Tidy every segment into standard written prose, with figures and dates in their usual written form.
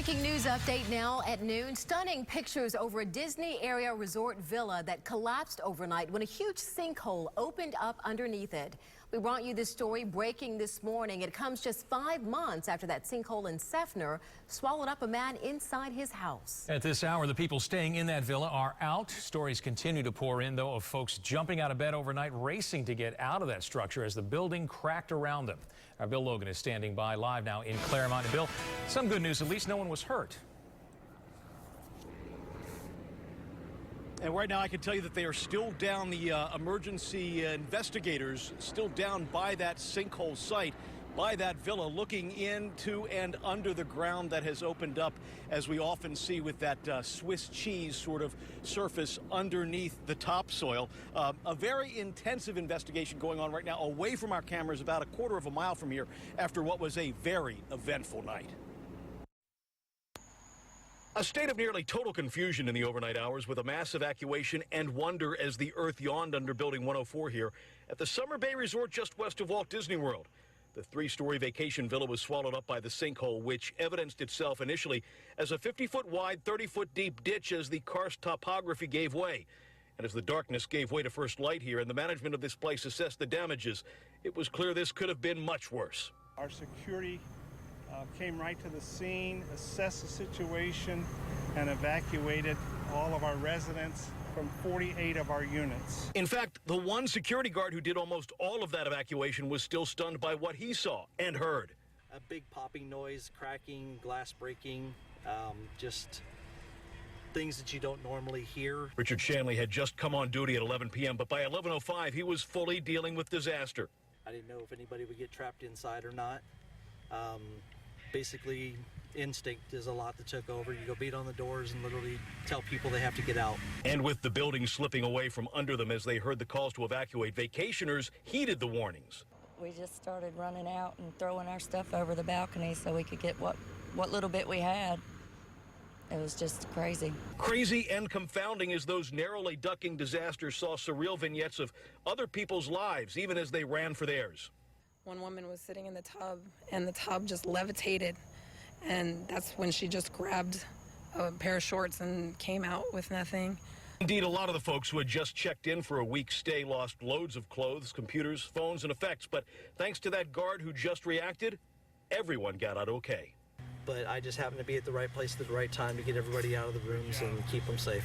Breaking news update now at noon. Stunning pictures over a Disney area resort villa that collapsed overnight when a huge sinkhole opened up underneath it. We brought you this story breaking this morning. It comes just 5 months after that sinkhole in Seffner swallowed up a man inside his house. At this hour, the people staying in that villa are out. Stories continue to pour in, though, of folks jumping out of bed overnight, racing to get out of that structure as the building cracked around them. Our Bill Logan is standing by live now in Clermont. And Bill, some good news, at least no one was hurt. And right now I can tell you that they are still down, the emergency investigators still down by that sinkhole site, by that villa, looking into and under the ground that has opened up, as we often see with that Swiss cheese sort of surface underneath the topsoil. A very intensive investigation going on right now away from our cameras, about a quarter of a mile from here, after what was a very eventful night. A state of nearly total confusion in the overnight hours, with a mass evacuation and wonder as the earth yawned under Building 104 here at the Summer Bay Resort just west of Walt Disney World. The 3-story vacation villa was swallowed up by the sinkhole, which evidenced itself initially as a 50-foot wide, 30-foot deep ditch as the karst topography gave way. And as the darkness gave way to first light here and the management of this place assessed the damages, it was clear this could have been much worse. Our security came right to the scene, assessed the situation, and evacuated all of our residents from 48 of our units. In fact, the one security guard who did almost all of that evacuation was still stunned by what he saw and heard. A big popping noise, cracking, glass breaking, just things that you don't normally hear. Richard Shanley had just come on duty at 11 p.m., but by 11:05, he was fully dealing with disaster. I didn't know if anybody would get trapped inside or not. Basically, instinct is a lot that took over. You go beat on the doors and literally tell people they have to get out. And with the building slipping away from under them as they heard the calls to evacuate, vacationers heeded the warnings. We just started running out and throwing our stuff over the balcony so we could get what little bit we had. It was just crazy. Crazy and confounding as those narrowly ducking disasters saw surreal vignettes of other people's lives, even as they ran for theirs. One woman was sitting in the tub, and the tub just levitated, and that's when she just grabbed a pair of shorts and came out with nothing. Indeed, a lot of the folks who had just checked in for a week's stay lost loads of clothes, computers, phones, and effects, but thanks to that guard who just reacted, everyone got out okay. But I just happened to be at the right place at the right time to get everybody out of the rooms and keep them safe.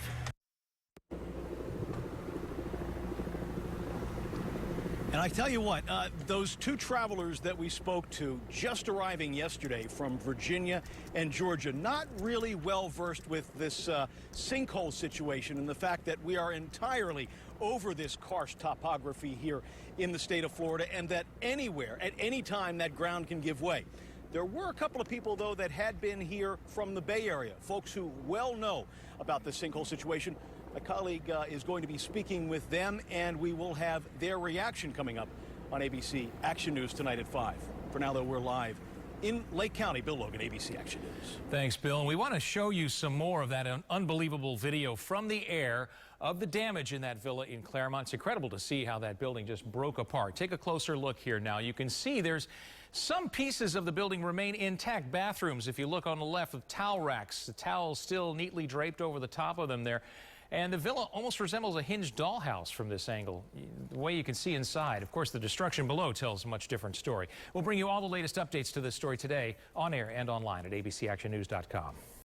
And I tell you what, those two travelers that we spoke to just arriving yesterday from Virginia and Georgia, not really well versed with this sinkhole situation and the fact that we are entirely over this karst topography here in the state of Florida, and that anywhere, at any time, that ground can give way. There were a couple of people, though, that had been here from the Bay Area, folks who well know about the sinkhole situation. My colleague is going to be speaking with them, and we will have their reaction coming up on ABC Action News tonight at 5. For now, though, we're live in Lake County. Bill Logan, ABC Action News. Thanks, Bill. And we want to show you some more of that unbelievable video from the air of the damage in that villa in Clermont. It's incredible to see how that building just broke apart. Take a closer look here now. You can see there's some pieces of the building remain intact. Bathrooms, if you look on the left, with towel racks, the towels still neatly draped over the top of them there. And the villa almost resembles a hinged dollhouse from this angle, the way you can see inside. Of course, the destruction below tells a much different story. We'll bring you all the latest updates to this story today on air and online at abcactionnews.com.